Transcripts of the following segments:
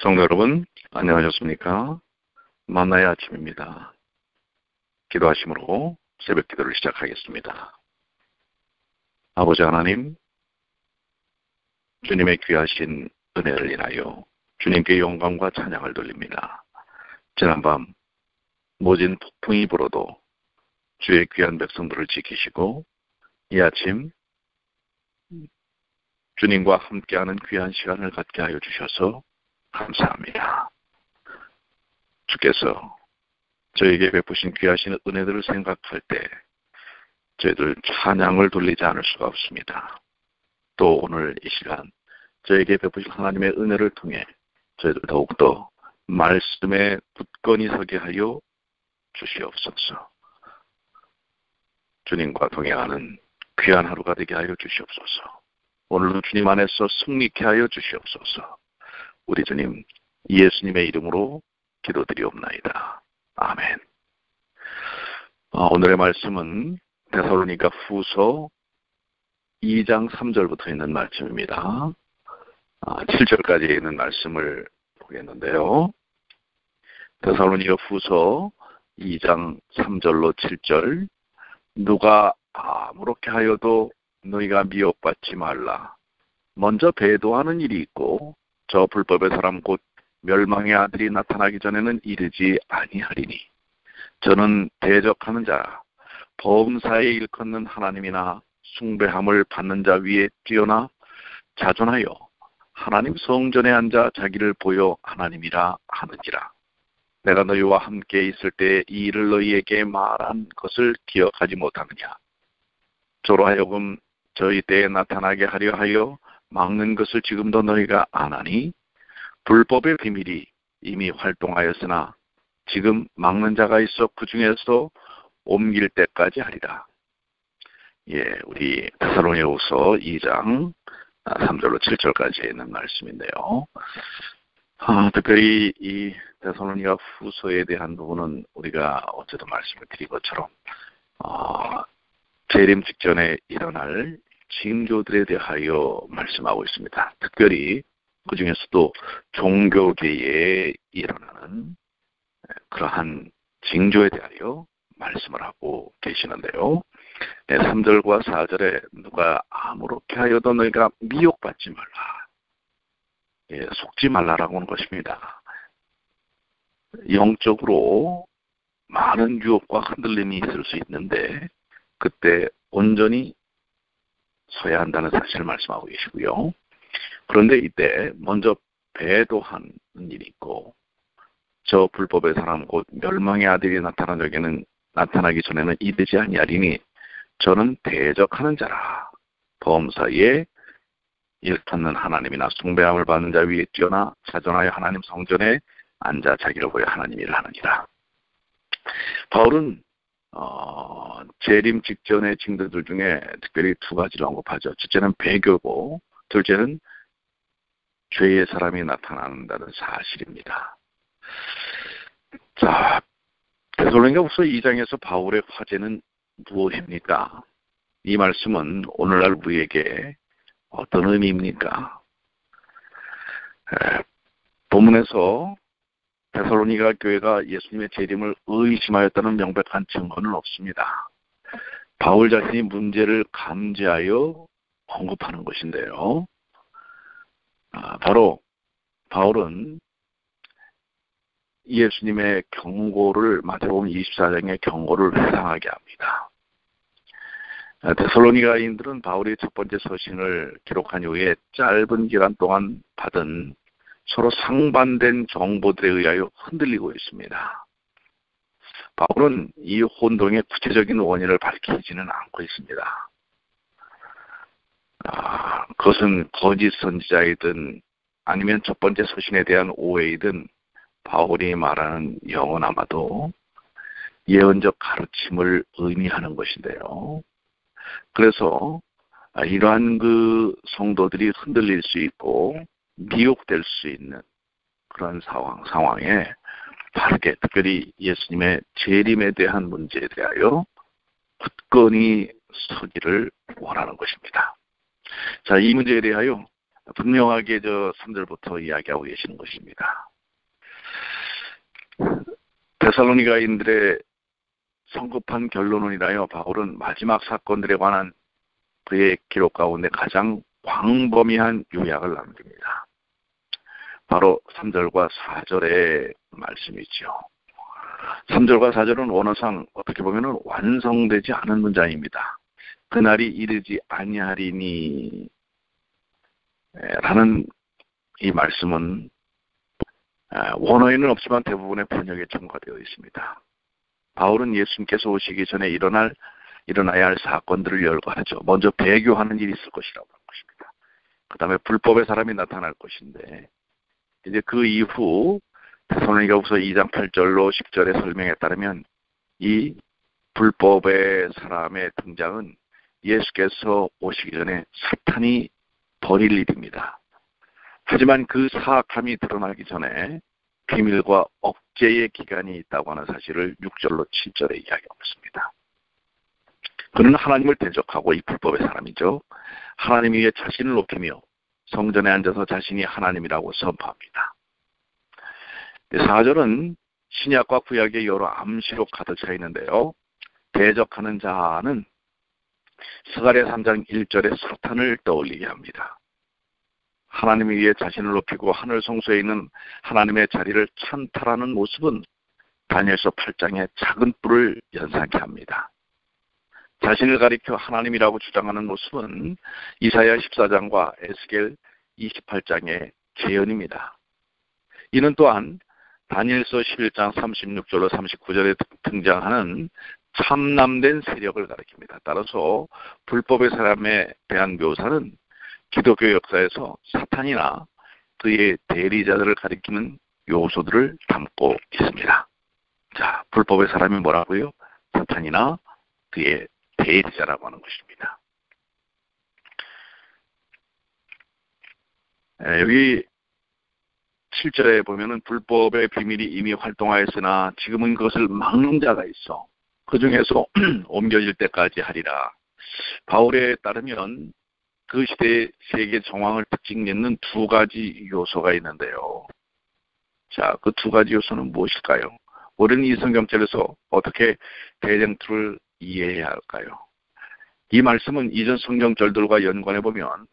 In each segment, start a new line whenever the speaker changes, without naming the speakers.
성도 여러분, 안녕하셨습니까? 만나의 아침입니다. 기도하심으로 새벽 기도를 시작하겠습니다. 아버지 하나님, 주님의 귀하신 은혜를 인하여 주님께 영광과 찬양을 돌립니다. 지난밤 모진 폭풍이 불어도 주의 귀한 백성들을 지키시고 이 아침 주님과 함께하는 귀한 시간을 갖게 하여 주셔서 감사합니다. 주께서 저에게 베푸신 귀하신 은혜들을 생각할 때 저희들 찬양을 돌리지 않을 수가 없습니다. 또 오늘 이 시간 저에게 베푸신 하나님의 은혜를 통해 저희들 더욱더 말씀에 굳건히 서게 하여 주시옵소서. 주님과 동행하는 귀한 하루가 되게 하여 주시옵소서. 오늘도 주님 안에서 승리케 하여 주시옵소서. 우리 주님 예수님의 이름으로 기도드리옵나이다. 아멘. 오늘의 말씀은 데살로니가 후서 2장 3절부터 있는 말씀입니다. 7절까지 있는 말씀을 보겠는데요. 데살로니가 후서 2장 3절로 7절. 누가 아무렇게 하여도 너희가 미혹받지 말라. 먼저 배도하는 일이 있고 저 불법의 사람 곧 멸망의 아들이 나타나기 전에는 이르지 아니하리니 저는 대적하는 자 범사에 일컫는 하나님이나 숭배함을 받는 자 위에 뛰어나 자존하여 하나님 성전에 앉아 자기를 보여 하나님이라 하느니라. 내가 너희와 함께 있을 때 이 일을 너희에게 말한 것을 기억하지 못하느냐. 저로 하여금 저희 때에 나타나게 하려 하여 막는 것을 지금도 너희가 안 하니 불법의 비밀이 이미 활동하였으나 지금 막는 자가 있어 그 중에서 옮길 때까지 하리라. 우리 데살로니가후서 2장 3절로 7절까지 있는 말씀인데요. 특별히 이 데살로니가 후서에 대한 부분은 우리가 어제도 말씀을 드린 것처럼 재림 직전에 일어날 징조들에 대하여 말씀하고 있습니다. 특별히 그 중에서도 종교계에 일어나는 그러한 징조에 대하여 말씀을 하고 계시는데요. 3절과 4절에 누가 아무렇게 하여도 너희가 미혹받지 말라. 속지 말라라고 하는 것입니다. 영적으로 많은 유혹과 흔들림이 있을 수 있는데 그때 온전히 서야 한다는 사실을 말씀하고 계시고요. 그런데 이때 먼저 배도하는 일이 있고 저 불법의 사람 곧 멸망의 아들이 나타나기 전에는 이르지 아니하리니 저는 대적하는 자라. 범사에 일컫는 하나님이나 숭배함을 받는 자 위에 뛰어나 자존하여 하나님 성전에 앉아 자기를 보여 하나님이라 하느니라. 바울은 재림 직전의 징조들 중에 특별히 두 가지를 언급하죠. 첫째는 배교고 둘째는 죄의 사람이 나타난다는 사실입니다. 자, 데살로니가후서 2장에서 바울의 화제는 무엇입니까? 이 말씀은 오늘날 우리에게 어떤 의미입니까? 본문에서 데살로니가 교회가 예수님의 재림을 의심하였다는 명백한 증거는 없습니다. 바울 자신이 문제를 감지하여 언급하는 것인데요. 바로 바울은 예수님의 경고를 마태복음 24장의 경고를 회상하게 합니다. 데살로니가인들은 바울의 첫 번째 서신을 기록한 이후에 짧은 기간 동안 받은 서로 상반된 정보들에 의하여 흔들리고 있습니다. 바울은 이 혼동의 구체적인 원인을 밝히지는 않고 있습니다. 그것은 거짓 선지자이든 아니면 첫 번째 서신에 대한 오해이든 바울이 말하는 영어는 아마도 예언적 가르침을 의미하는 것인데요. 그래서 이러한 그 성도들이 흔들릴 수 있고 미혹될 수 있는 그런 상황에 바르게 특별히 예수님의 재림에 대한 문제에 대하여 굳건히 서기를 원하는 것입니다. 자, 이 문제에 대하여 분명하게 3절부터 이야기하고 계시는 것입니다. 데살로니가인들의 성급한 결론을 인하여 바울은 마지막 사건들에 관한 그의 기록 가운데 가장 광범위한 요약을 남깁니다. 바로 3절과 4절의 말씀이죠. 3절과 4절은 원어상 어떻게 보면 완성되지 않은 문장입니다. 그날이 이르지 아니하리니 라는 이 말씀은 원어에는 없지만 대부분의 번역에 첨가되어 있습니다. 바울은 예수님께서 오시기 전에 일어나야 할 사건들을 열거하죠. 먼저 배교하는 일이 있을 것이라고 하는 것입니다. 그 다음에 불법의 사람이 나타날 것인데, 이제 그 이후 데살로니가후서 2장 8절로 10절의 설명에 따르면 이 불법의 사람의 등장은 예수께서 오시기 전에 사탄이 벌일 일입니다. 하지만 그 사악함이 드러나기 전에 비밀과 억제의 기간이 있다고 하는 사실을 6절로 7절에 이야기하고 있습니다. 그는 하나님을 대적하고 이 불법의 사람이죠. 하나님 위에 자신을 높이며 성전에 앉아서 자신이 하나님이라고 선포합니다. 4절은 신약과 구약의 여러 암시로 가득 차 있는데요. 대적하는 자는 스가랴 3장 1절의 사탄을 떠올리게 합니다. 하나님 위에 자신을 높이고 하늘 성소에 있는 하나님의 자리를 찬탈하는 모습은 다니엘서 8장의 작은 뿔을 연상케 합니다. 자신을 가리켜 하나님이라고 주장하는 모습은 이사야 14장과 에스겔 28장의 재현입니다. 이는 또한 다니엘서 11장 36절로 39절에 등장하는 참남된 세력을 가리킵니다. 따라서 불법의 사람에 대한 묘사는 기독교 역사에서 사탄이나 그의 대리자들을 가리키는 요소들을 담고 있습니다. 자, 불법의 사람이 뭐라고요? 사탄이나 그의 대리자라고 하는 것입니다. 여기 7절에 보면은 불법의 비밀이 이미 활동하였으나 지금은 그것을 막는 자가 있어. 그 중에서 옮겨질 때까지 하리라. 바울에 따르면 그 시대의 세계 정황을 특징내는 두 가지 요소가 있는데요. 자, 그 두 가지 요소는 무엇일까요? 우리는 이 성경절에서 어떻게 대쟁투를 이해해야 할까요? 이 말씀은 이전 성경절들과 연관해 보면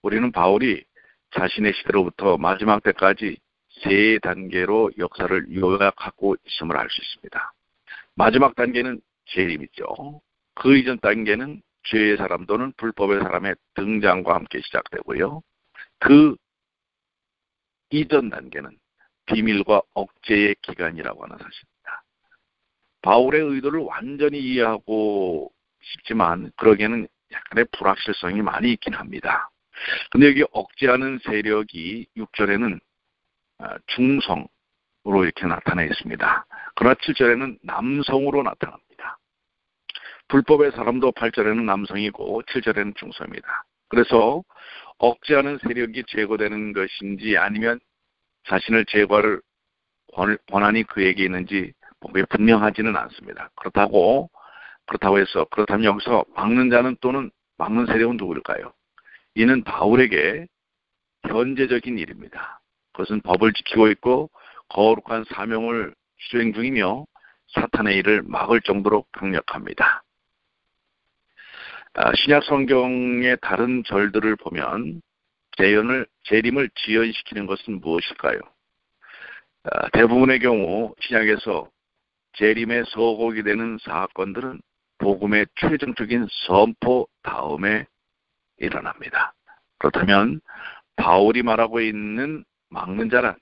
우리는 바울이 자신의 시대로부터 마지막 때까지 세 단계로 역사를 요약하고 있음을 알 수 있습니다. 마지막 단계는 재림이죠. 그 이전 단계는 죄의 사람 또는 불법의 사람의 등장과 함께 시작되고요. 그 이전 단계는 비밀과 억제의 기간이라고 하는 사실입니다. 바울의 의도를 완전히 이해하고 싶지만 그러기에는 약간의 불확실성이 많이 있긴 합니다. 근데 여기 억제하는 세력이 6절에는 중성으로 이렇게 나타나 있습니다. 그러나 7절에는 남성으로 나타납니다. 불법의 사람도 8절에는 남성이고 7절에는 중성입니다. 그래서 억제하는 세력이 제거되는 것인지 아니면 자신을 제거할 권한이 그에게 있는지 분명하지는 않습니다. 그렇다면 여기서 막는 자는 또는 막는 세력은 누구일까요? 이는 바울에게 현재적인 일입니다. 그것은 법을 지키고 있고 거룩한 사명을 수행 중이며 사탄의 일을 막을 정도로 강력합니다. 신약 성경의 다른 절들을 보면 재림을 지연시키는 것은 무엇일까요? 대부분의 경우 신약에서 재림의 서곡이 되는 사건들은 복음의 최종적인 선포 다음에 일어납니다. 그렇다면 바울이 말하고 있는 막는 자란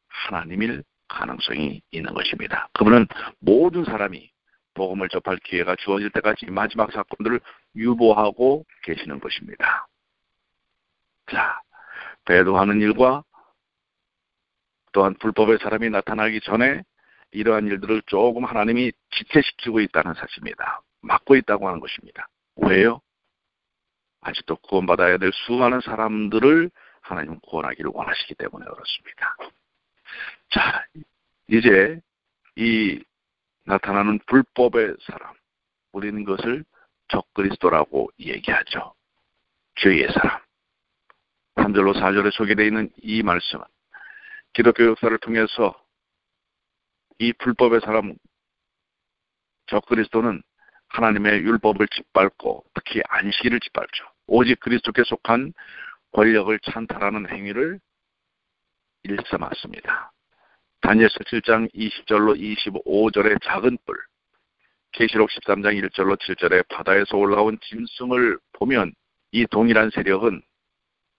하나님일 가능성이 있는 것입니다. 그분은 모든 사람이 복음을 접할 기회가 주어질 때까지 마지막 사건들을 유보하고 계시는 것입니다. 자, 배도하는 일과 또한 불법의 사람이 나타나기 전에 이러한 일들을 조금 하나님이 지체시키고 있다는 사실입니다. 막고 있다고 하는 것입니다. 왜요? 아직도 구원받아야 될 수많은 사람들을 하나님은 구원하기를 원하시기 때문에 그렇습니다. 자, 이제 이 나타나는 불법의 사람, 우리는 그것을 적그리스도라고 얘기하죠. 죄의 사람. 3절로 4절에 소개되어 있는 이 말씀은 기독교 역사를 통해서 이 불법의 사람 적그리스도는 하나님의 율법을 짓밟고 특히 안식일을 짓밟죠. 오직 그리스도께 속한 권력을 찬탈하는 행위를 일삼았습니다. 다니엘서 7장 20절로 25절의 작은 뿔, 계시록 13장 1절로 7절에 바다에서 올라온 짐승을 보면 이 동일한 세력은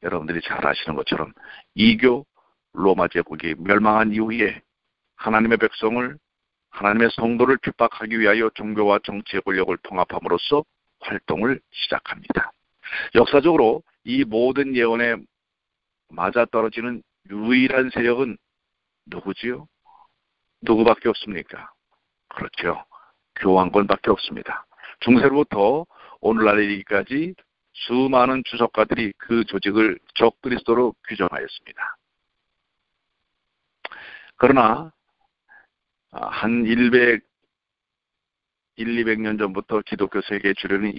여러분들이 잘 아시는 것처럼 이교 로마 제국이 멸망한 이후에 하나님의 백성을, 하나님의 성도를 핍박하기 위하여 종교와 정치의 권력을 통합함으로써 활동을 시작합니다. 역사적으로 이 모든 예언에 맞아떨어지는 유일한 세력은 누구지요? 누구밖에 없습니까? 그렇죠. 교황권밖에 없습니다. 중세로부터 오늘날에 이르기까지 수많은 주석가들이 그 조직을 적그리스도로 규정하였습니다. 그러나 한 200년 전부터 기독교 세계에 주려는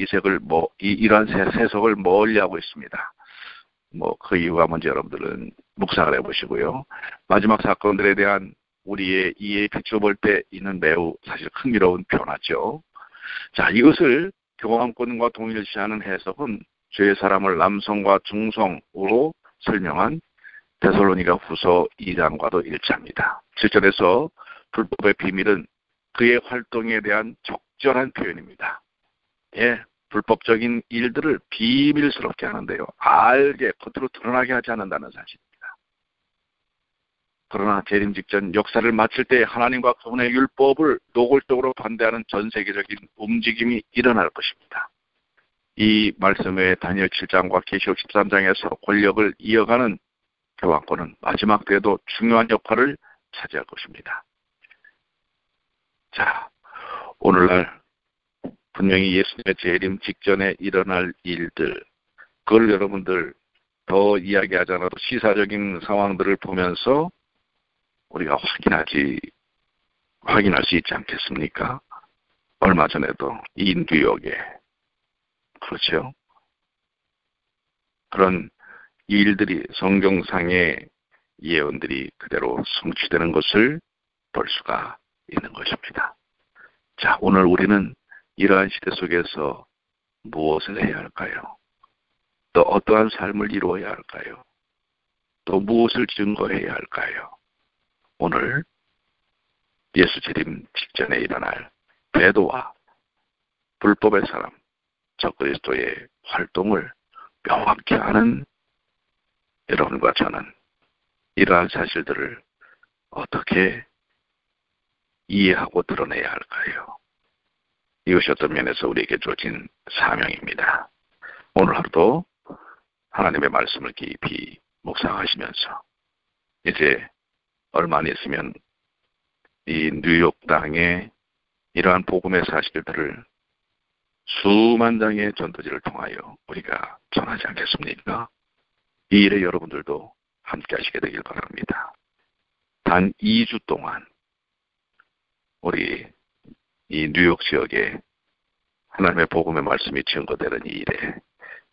이러한 세석을 멀리하고 있습니다. 그 이유가 뭔지 여러분들은 묵상을 해보시고요. 마지막 사건들에 대한 우리의 이해에 비춰볼 때 있는 매우 사실 흥미로운 변화죠. 자, 이것을 교황권과 동일시하는 해석은 죄의 사람을 남성과 중성으로 설명한 데살로니가 후서 2장과도 일치합니다. 7절에서 불법의 비밀은 그의 활동에 대한 적절한 표현입니다. 예, 불법적인 일들을 비밀스럽게 하는데요. 알게 겉으로 드러나게 하지 않는다는 사실입니다. 그러나 재림 직전 역사를 마칠 때 하나님과 그분의 율법을 노골적으로 반대하는 전 세계적인 움직임이 일어날 것입니다. 이 말씀 외에 다니엘 7장과 계시록 13장에서 권력을 이어가는 교황권은 마지막 때에도 중요한 역할을 차지할 것입니다. 자, 오늘날 분명히 예수님의 재림 직전에 일어날 일들, 그걸 여러분들 더 이야기하지 않아도 시사적인 상황들을 보면서 우리가 확인할 수 있지 않겠습니까? 얼마 전에도 이 뉴욕에, 그렇죠? 그런 일들이 성경상의 예언들이 그대로 성취되는 것을 볼 수가 있는 것입니다. 자, 오늘 우리는 이러한 시대 속에서 무엇을 해야 할까요? 또 어떠한 삶을 이루어야 할까요? 또 무엇을 증거해야 할까요? 오늘 예수 재림 직전에 일어날 배도와 불법의 사람, 적그리스도의 활동을 명확히 아는 여러분과 저는 이러한 사실들을 어떻게 이해하고 드러내야 할까요? 이것이 어떤 면에서 우리에게 주어진 사명입니다. 오늘 하루도 하나님의 말씀을 깊이 묵상하시면서 이제 얼마 안 있으면 이 뉴욕 땅에 이러한 복음의 사실들을 수만 장의 전도지를 통하여 우리가 전하지 않겠습니까? 이 일에 여러분들도 함께 하시게 되길 바랍니다. 단 2주 동안 우리 이 뉴욕 지역에 하나님의 복음의 말씀이 증거되는 이 일에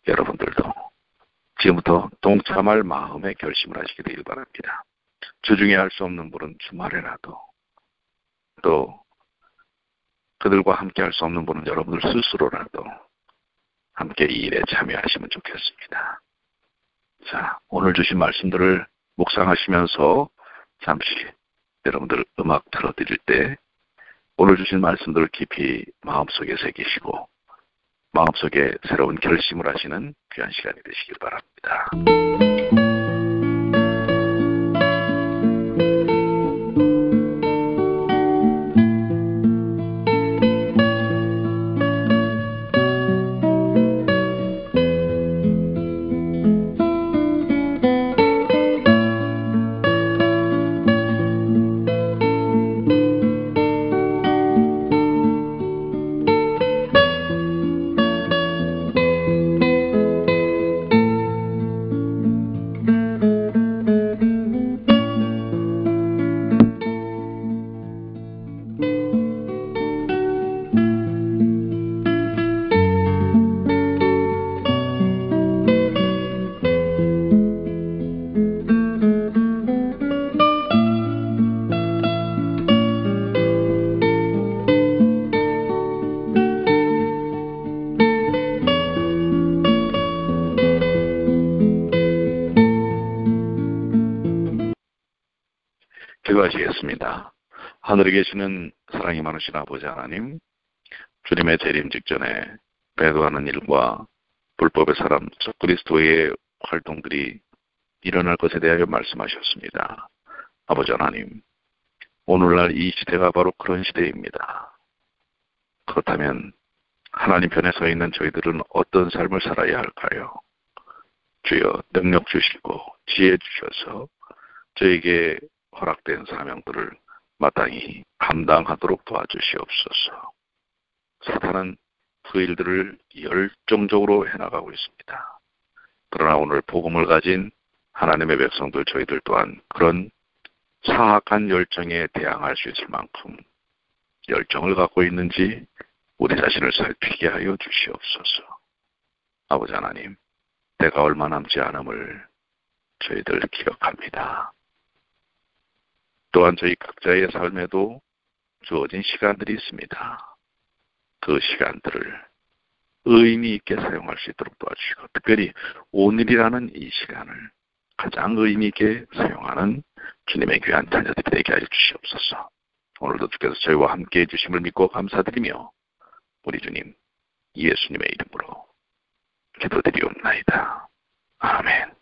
여러분들도 지금부터 동참할 마음의 결심을 하시게 되길 바랍니다. 주중에 할 수 없는 분은 주말에라도, 또 그들과 함께 할 수 없는 분은 여러분들 스스로라도 함께 이 일에 참여하시면 좋겠습니다. 자, 오늘 주신 말씀들을 묵상하시면서 잠시 여러분들 음악 틀어드릴 때 오늘 주신 말씀들을 깊이 마음속에 새기시고 마음속에 새로운 결심을 하시는 귀한 시간이 되시길 바랍니다. 기도하시겠습니다. 하늘에 계시는 사랑이 많으신 아버지 하나님, 주님의 재림 직전에 배도하는 일과 불법의 사람, 즉 그리스도의 활동들이 일어날 것에 대하여 말씀하셨습니다. 아버지 하나님, 오늘날 이 시대가 바로 그런 시대입니다. 그렇다면 하나님 편에 서 있는 저희들은 어떤 삶을 살아야 할까요? 주여 능력 주시고 지혜 주셔서 저에게 허락된 사명들을 마땅히 감당하도록 도와주시옵소서. 사탄은 그 일들을 열정적으로 해나가고 있습니다. 그러나 오늘 복음을 가진 하나님의 백성들 저희들 또한 그런 사악한 열정에 대항할 수 있을 만큼 열정을 갖고 있는지 우리 자신을 살피게 하여 주시옵소서. 아버지 하나님, 때가 얼마 남지 않음을 저희들 기억합니다. 또한 저희 각자의 삶에도 주어진 시간들이 있습니다. 그 시간들을 의미 있게 사용할 수 있도록 도와주시고, 특별히 오늘이라는 이 시간을 가장 의미 있게 사용하는 주님의 귀한 자녀들이 되게 하여 주시옵소서. 오늘도 주께서 저희와 함께해 주심을 믿고 감사드리며 우리 주님 예수님의 이름으로 기도드리옵나이다. 아멘.